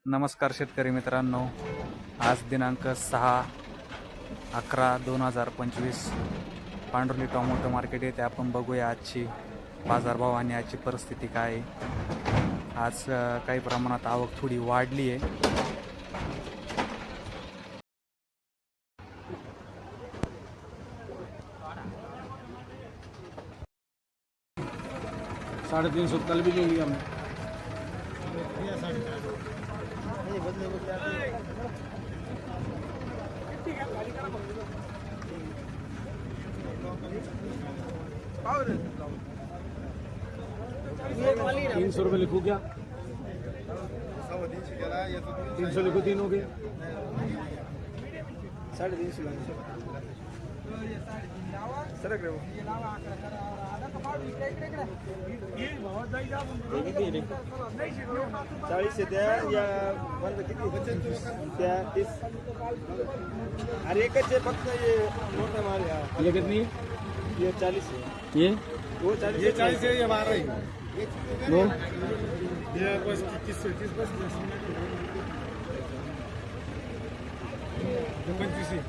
नमस्कार शेतकरी मित्रांनो, आज दिनांक 6/11/2025 पांडुर्ली टोमॅटो मार्केट येथे आपण बघूया आजची बाजारभाव आणि आजची परिस्थिती काय आहे। आज काही प्रमाणात आवक थोडी वाढली आहे। 350 कल भी ले लिया हमने। ₹300 लिखूं क्या? 300 लिखो, 3 हो गए। 350 40 से द्या या बंद किती त्या 30 अरे एकच आहे फक्त ये मोठा माल है। ये कितनी? ये 40 है। ये वो 40 ये 40 है, ये 12 है। वो ये बस 30 बस 25 है।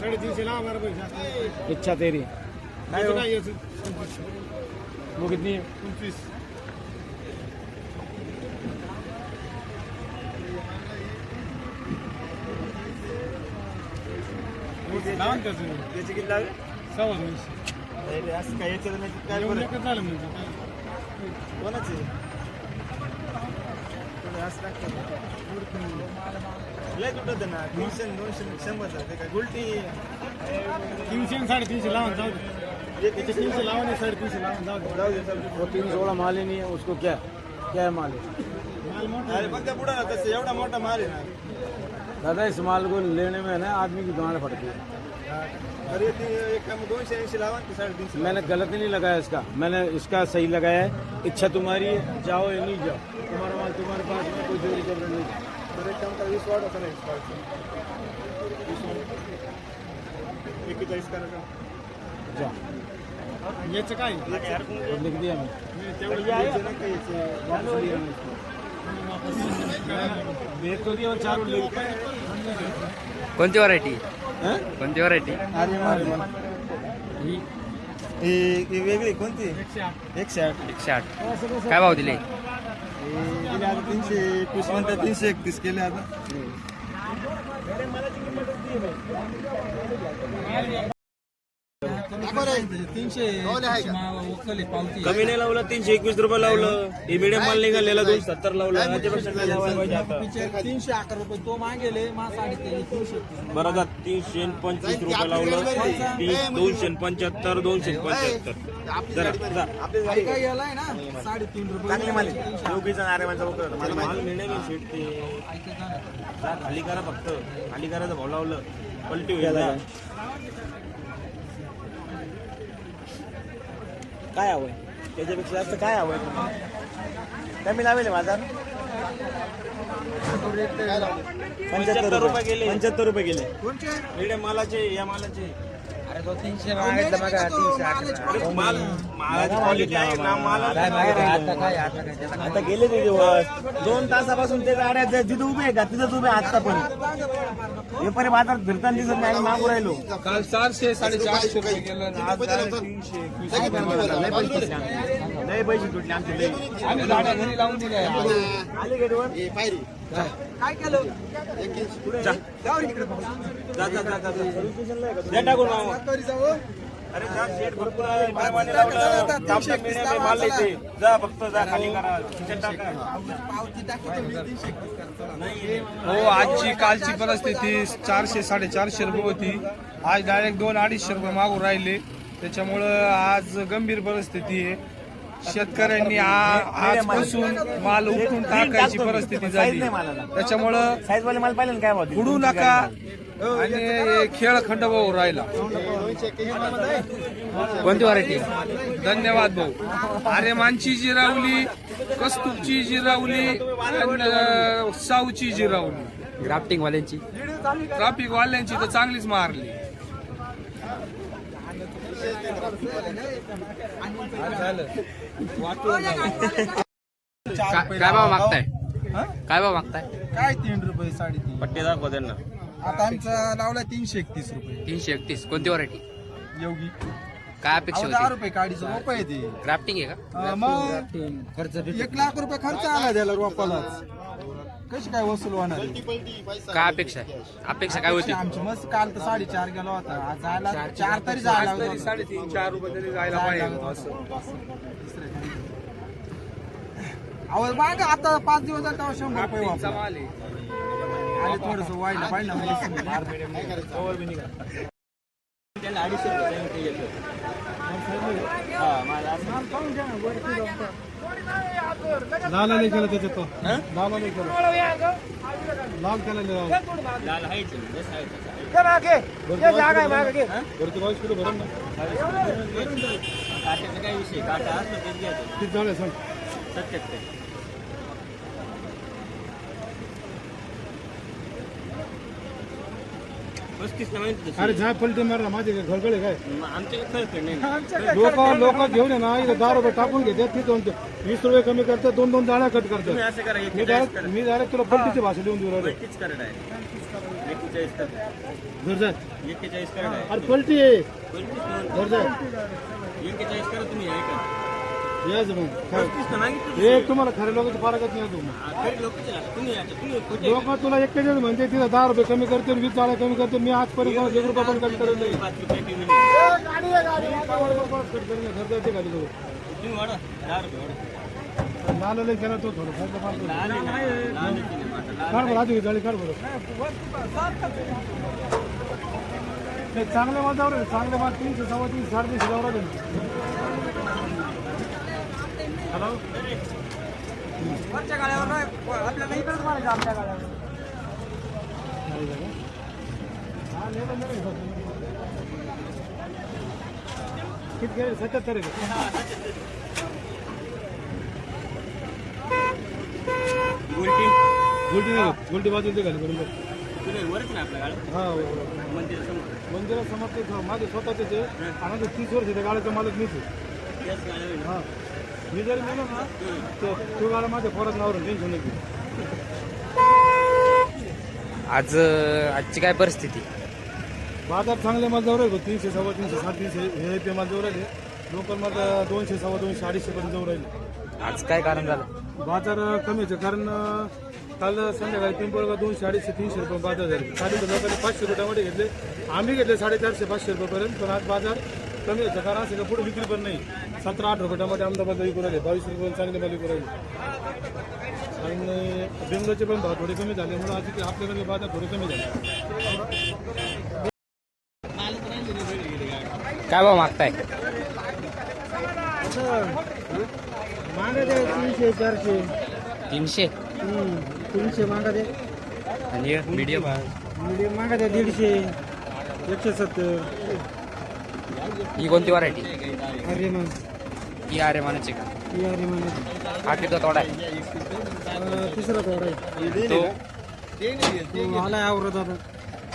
350 ला हमारा पैसा। इच्छा तेरी वो कितनी है? 29। त्याची किती लागेल? 200 असं काय याच्यात नाही काय झालं म्हणजे कोणाचे लय तुटत ना 300 200 100 ते काय उलटी 300 350 लावून जाऊ दे। 300 लावून 350 लावून जाऊ दे। वो 300 वाला माल ही नहीं है, उसको क्या क्या माल है? माल मोटा अरे बंदा बुढ़ा ना तसे एवढा मोटा माल है ना दादा। इस माल को लेने में ना आदमी की गांड फटती है। अरे एक काम 280 लावा 350। मैंने गलत नहीं लगाया इसका, मैंने इसका सही लगाया है। इच्छा तुम्हारी है, जाओ या नहीं जाओ, तुम्हारा माल तुम्हारे पास में, कोई चोरी करना नहीं। तर एक काम करा 20 वाट होता ना 20 वाट 41 करायचा जा। याचं काय लिख दिया मी तेवढं यायचं ना काही वापस लिया मी एक तो दिया 4 ले। कोणती व्हरायटी? कोणती व्हरायटी? अरे ही वेगळी कोणती? 108 काय भाव दिले? दिले आता 321 म्हणतात, 331 केले आता। कमी नाही लावलं, 321 रुपये लावलं। हे मीडियम माल निघालेला 270 लावलं। 311 रुपये तो मागेले 350 बरोबर 325 रुपये लावलं। 275 275 जरा काय गेलाय ना 3.5 रुपये चांगले माल योगीचा नारेमांचा माल मिळणे मी शेटते खाली करा, फक्त खाली करायचं भाव लावलं पलटी होईल। काय हवंय त्याच्यापेक्षा जास्त काय हवंय? कमी लावेल बाजार 75 रुपये गेले। 75 रुपये गेले मीडियम मालाचे, या मालाचे। अरे तो 300 मागितलं मग 308 माल मालाची क्वालिटी आहे ना माल। आता गेले ते दिवस 2 तासापासून ते गाड्या जिथं उभे आहे का तिथंच उभे आता पण व्यापारी बाजार फिरताना दिसत नाही। मागू राहिलो काल 400 450 रुपये गेलं, आज 321 लय पैसे तुटले आमचे लय। आम्ही गाड्या घरी लावून दिल्या। आले गेटवर काय केलं जा टाकून अरे जा शेट भरपूर आहे, माने लावलं तापलं मिळणे माल येते। जा फक्त जा खाली करा हो, आजची कालची परिस्थिती 400 450 रुपये होती, आज डायरेक्ट 200-250 रुपये मागून राहिले। त्याच्यामुळं आज गंभीर परिस्थिती आहे। शेतकऱ्यांनी आजपासून माल उपटून टाकायची परिस्थिती झाली। त्याच्यामुळं साईजवाले माल पाहिलं काय भाव उडू नका आणि खेळ खंडभाऊ राहिला। कोणती व्हरायटी? धन्यवाद भाऊ। आर्यमानची जिरावली, कस्तूरची जिरावली, साऊची जिरावली। ग्राफ्टिंग वाल्यांची तर चांगलीच मारली। काय भाव मागताय? काय भाव मागताय? काय 3 रुपये 3.5 पट्टे दाखवा त्यांना. आता आमचा लावला 331 रुपये 331. कोणती व्हरायटी? योगी. काय अपेक्षा 10 होती? रुपये काडीचं रुपये ते ग्राफ्टिंग आहे का? मग खर्च 1 लाख रुपये खर्च आला त्याला रोपालाच. कशी काय वसूल होणार आहे? काय अपेक्षा आहे? अपेक्षा काय होती? आमची मस्त काल तर 4.5 गेला होता, आज जायला 4 तरी जायला आज तरी होता. 3.5-4 रुपये तरी जायला पाहिजे असं. अहो माग आता 5 दिवस झाले तेव्हा 100 रुपये ग्राफ्टिंगचा वापरा. माल आहे. आणि थोडस व्हायला पाहिजे ना. त्यांना 250 रुपये येतो. लाला नाही केलं त्याच्यात तो. लाला नाही केलं. लाल केलं लाल आहेच बस आहे. वरती 22 किलो भरून ना. काट्याचा काय विषय? काटा असतो तेच घ्यायचं. किती झाले सांग? 77. अरे जा पलटी मारला माझे घरगळे काय आमच्याकडे खरं नाही. लोक घेऊन ये ना इथे 10 रुपये टाकून घेतात तिथं 20 रुपये कमी करतात 2-2 दाण्या कट तुम्ही करतात. असं करा, मी डायरेक्ट तुला पलटीची भाषा लिहून देऊ राहिलो. 41 करड आहे. 41 करड. घर जाय 41 करड आहे. अरे पलटी आहे 41 घर जाय 41 करा तुम्ही हे का? याच मग 35 तर मागितलं. हे तुम्हाला खऱ्या लोकांची फारकच नाही तुम्ही खरी लोकच आहे. तुम्ही खोटे. लोक तुला 41 म्हणते तिथं 10 रुपये कमी करते 20 दाण्या कमी करते. मी आजपर्यंत 1 रुपया पण कमी करत नाही. 5 रुपये पेमेंट. घर जायचे खाली करू तुम्ही वाढा 10 रुपये वाढा. लाल लई केला तो थोडं फार फार लहान आहे ना. लहान आहे की नाही वाटा? काढ बरं आधी गाडी काढ बरं ते चांगले माल जाऊ रे चांगले माल 300 350 350 जाऊ रे. हॅलो वरच्या गाड्यावर आपल्याला इकडेच मारायचं आमच्या गाड्यावर. किती गेले 77 आहे गोल्टी गोल्टी नाही गोल्टी बाजूला घाली बरोबर तुला वरच ना आपल्या गाड्या हा मंदिरासमोर. मंदिरासमोर ते माझे स्वतःचेच आहे आणि 30 वर्ष त्या गाड्याचा मालक मीच आहे. त्याच गाड्यावर ना. हा मी जरी गेलो ना तो गाडा माझ्या पोरात नावरून टेन्शन नाही. आजची काय परिस्थिती? बाजार चांगले माल जाऊ राहिले 300 350 350 हे पे माल जाऊ राहिले. लोकल माल 200 250 250 पर्यंत जाऊ राहिले. आज काय कारण झालं? बाजार कमीच आहे कारण काल संध्याकाळी पिंपळगाव 200 250 300 रुपये बाजार झाले. साडे लोकांनी 500 रुपये टमाटे घेतले. आम्ही घेतले 450 500 रुपयेपर्यंत. पण आज बाजार कमी होतं कारण असं का पुढे विक्री पण नाही. 17-8 रुपये टमाटे अहमदाबादला विकू राहिले 22 रुपये चांगले माल विकू राहिले. आणि बेंगलोरचे पण भाव थोडे कमी झाले म्हणून आज आपल्याकडे बाजार थोडे कमी झाले. काय भाव मागताय? मागा दे 300 400 300. 300 मागा दे. आणि मीडियम मीडियम मागा दे 150 170. ही कोणती व्हरायटी? अरे मग ही आर्यमानाची का? अरे मग हा किती तोडा आहे? तिसरा थोडा आहे तो मला आवडत आता.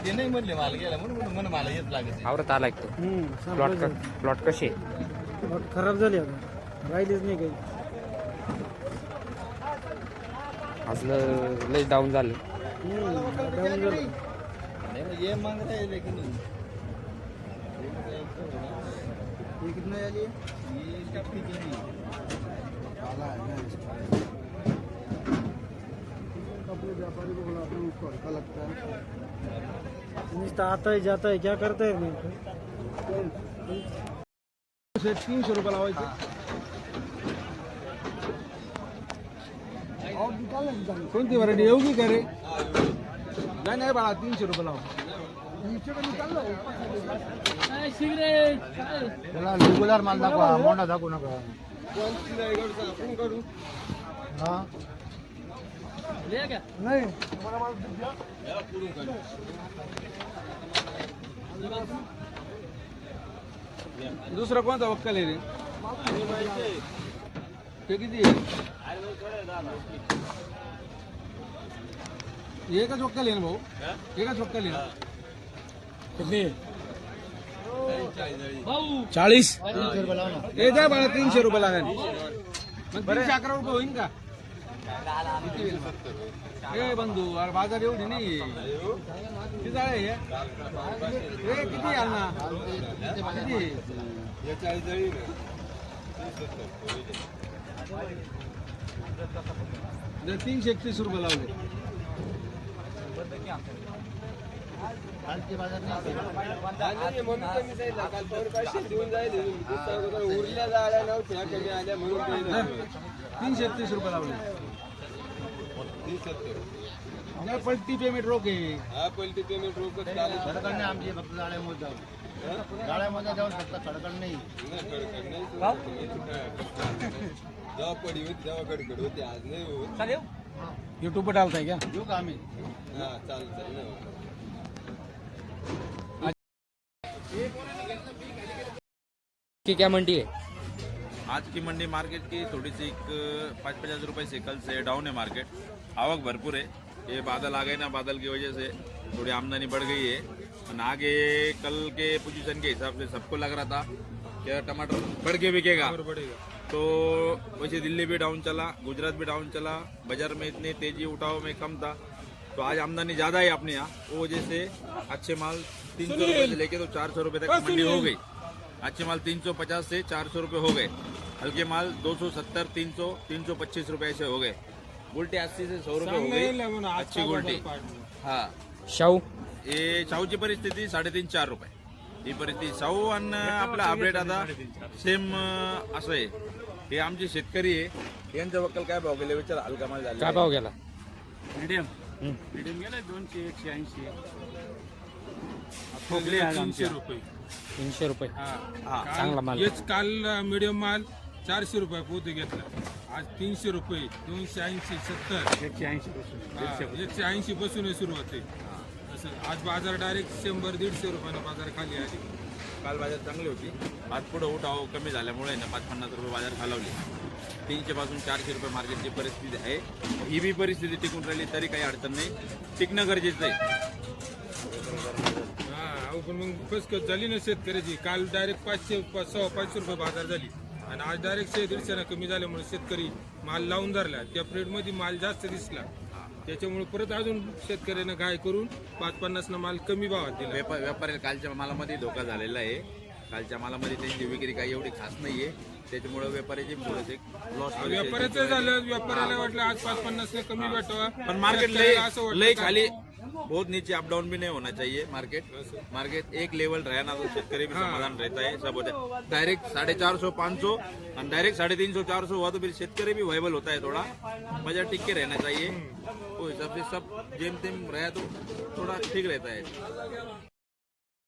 ते नाही म्हणले मला गेला म्हणून मला येत लागत. आवरत आला एक तो. प्लॉट कसे? खराब झाली आता राहिलीच नाही काही. आज लय डाऊन झालं. डाऊन झालं. ये मांग रहा है लेकिन ये कितना आली ये 60 की नहीं. अपने व्यापारी को बोला अपने उसको हल्का लगता है. आता है जाता है क्या करता है नहीं 300 रुपये लावायचे. कोणती व्हरायटी येऊ की का रे? नाही नाही बाळा 300 रुपये लावा. त्याला रेग्युलर माल दाखवा मोठा दाखवू नका. हा नाही दुसरा कोणता वक्कल आहे रे? ते किती आहे? एकच वक्कल आहे ना भाऊ? एकच वक्कल आहे ना? किती 40. 300 रुपये लावा ना. ए द्या बाळा 300 रुपये लागेल. मग 311 रुपये होईल का? ए बंधू अरे बाजार एवढी नाही किती जाळे हे? ए किती आल ना किती 331 रुपये लावले. तीनशे 31 रुपये लावले. नाही पलटी पेमेंट रोख आहे. पलटी पेमेंट रोख खडकड आमची फक्त जाळ्यामध्ये जाऊन जाळ्यामध्ये जाऊन फक्त खडकड नाही. जेव्हा पडी होती तेव्हा गडगड होती आज नाही होत. युट्यूब पर डालताय क्या? येऊ का आम्ही? हा चालेल चालेल. की क्या मंडी है? आज की मंडी मार्केट की थोड़ी सी 50 रुपए से कल से डाउन है मार्केट. आवक भरपूर है. ये बादल आ गए ना, बादल की वजह से थोड़ी आमदनी बढ़ गई है. और आगे कल के पोजीशन के हिसाब से सबको लग रहा था कि टमाटर बढ़ के बिकेगा, तो वैसे दिल्ली भी डाउन चला, गुजरात भी डाउन चला, बाजार में इतनी तेजी उठाव में कम था. तो आज आमदनी ज्यादा है अपने यहाँ, वो वजह से अच्छे माल 300 रुपए से लेके तो 400 रुपए तक मंडी हो गई. अच्छे माल 350 से 400 रुपए हो गए. हल्के माल 270, 300, 325 रुपए ऐसे हो गए. गुलटी 80 से 100 रुपए हो गई. अच्छी गुलटी. हाँ, शाहू हे शाहूची परिस्थिती 3.5-4 रुपये ही परिस्थिती. शाहू आणि आपला अपडेट आता सेम असं आहे. हे आमचे शेतकरी आहे, यांचा वक्कल काय भाव गेले विचार. हलका माल झाला काय भाव गेला? मीडियम गेला 200 180. ठोकले 300 रुपये. 300 रुपये. हा. चांगला माल. हेच काल मीडियम माल 400 रुपये पोते घेतला. आज 300 रुपये, 280, 70, 180 पासून सुरुवात आहे. असं आज बाजार डायरेक्ट 100-150 रुपयानं बाजार खाली आली. काल बाजार चांगली होती. आज पुढे उठाव कमी झाल्यामुळे ना 5-50 रुपये बाजार खालावली. 300 पासून 400 रुपये मार्केटची परिस्थिती आहे. ही बी परिस्थिती टिकून राहिली तरी काही अडचण नाही. टिकणं गरजेचं आहे. हा पण मग फसकत झाली ना शेतकऱ्याची. काल डायरेक्ट 500-500 रुपये बाजार झाली आणि आज डायरेक्ट 100-150 कमी झाल्यामुळे शेतकरी माल लावून धरला. त्या पिरियडमध्ये माल जास्त दिसला, त्याच्यामुळे परत अजून शेतकऱ्यानं काय करून 550 न माल कमी भावात दिला. व्यापारी कालच्या मालामध्ये धोका झालेला आहे. कालच्या मालामध्ये त्यांची विक्री काही एवढी खास नाहीये, त्याच्यामुळे व्यापाऱ्याची थोडंसे लॉस. व्यापाऱ्याचं झालं, व्यापाऱ्याला वाटलं आज 550 ने कमी भेटावा, पण मार्केट लय खाली बहुत नीचे अप डाउन भी नहीं होना चाहिए. मार्केट एक लेवल रहना तो शेतकरी भी समाधान रहता है. सब होता है. डायरेक्ट 450-500 और डायरेक्ट 350-400 हुआ तो फिर शेतकरी भी वायबल होता है. थोड़ा बाजार टिक के रहना चाहिए. तो हिसाब से सब जेम तेम रहा तो थोड़ा ठीक रहता है.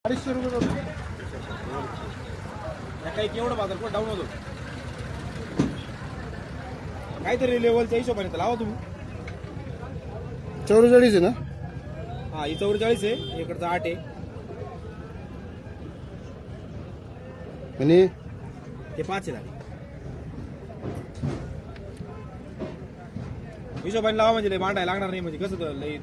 250 रुपये काही केवढं बाजार पण डाऊन होतो. काहीतरी लेवलच्या हिशोबाने तर लावा तुम्ही. 44 आहे ना. हा ही 44 आहे, इकडचा 8 आहे आणि ते 5 आहे. हिशोबाने लावा म्हणजे लय मांडायला लागणार नाही. म्हणजे कसं तर लय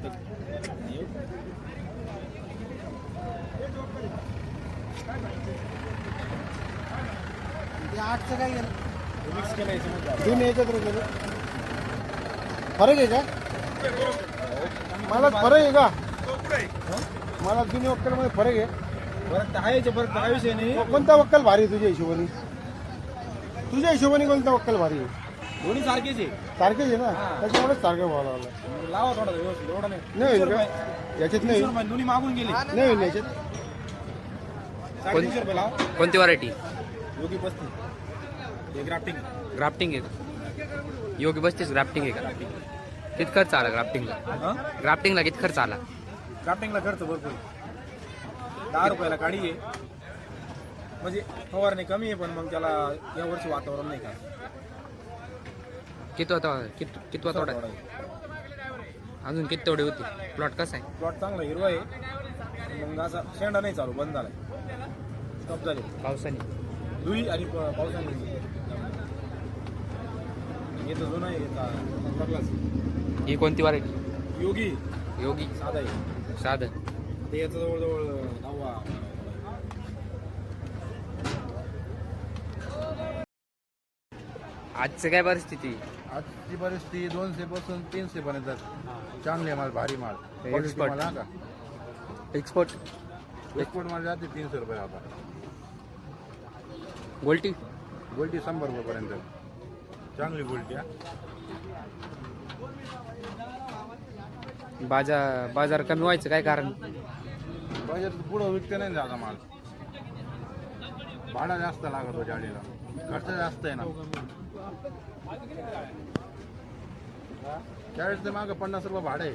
मिक्स केलं दोन्ही एकत्र केलं. फरक आहे का? मला फरक आहे का? मला दोन्ही वक्कलमध्ये फरक आहे. परत आहे परत हा विषय नाही. कोणता वक्कल भारी आहे तुझ्या हिशोबाने? तुझ्या हिशोबाने कोणता वक्कल भारी आहे? दोन्ही सारखेच आहे. सारखेच आहे ना, त्याच्यामुळेच सारखं व्हावं लागलं. लावा थोडा व्यवस्थित. एवढा नाही नाही होईल का? याच्यात नाही 300 रुपये दोन्ही मागून गेले. नाही होईल याच्यात. 350 रुपये लावा. कोणती व्हरायटी? योगी 35 हे ग्राफ्टिंग. ग्राफ्टिंग आहे. योगी 35 ग्राफ्टिंग आहे का? किती खर्च आला ग्राफ्टिंगला? ग्राफ्टिंगला किती खर्च आला? ग्राफ्टिंगला खर्च भरपूर. 10 रुपयाला काढी आहे. म्हणजे फवारणी कमी आहे, पण मग त्याला या वर्षी वातावरण नाही का. कितवा तोडा? अजून किती तोडे होती? प्लॉट कसा आहे? प्लॉट चांगला हिरवा आहे. मग असा शेंडा नाही चालू, बंद झालाय. स्टॉप झाले पावसाने. धुई आणि पावसाने. येतं जुना आहे. ही कोणती व्हरायटी? योगी योगी साधा आहे. साधं. ते याचं जवळजवळ 9वा. आजचं काय परिस्थिती? आजची परिस्थिती 200 पासून 300 पर्यंत चांगले माल, भारी माल, क्वालिटी एक्सपोर्ट. माल हा का. एक्सपोर्ट एक्सपोर्ट माल जाते 300 रुपये आता. गोल्टी गोल्टी 100 रुपयेपर्यंत चांगली गोल्टी हा. बाजार कमी व्हायचं काय कारण? बाजार पुढं विकते नाही जागा माल, भाडा जास्त लागतो जाळीला, खर्च जास्त आहे ना. 40 ते मागं 50 रुपये भाडं आहे.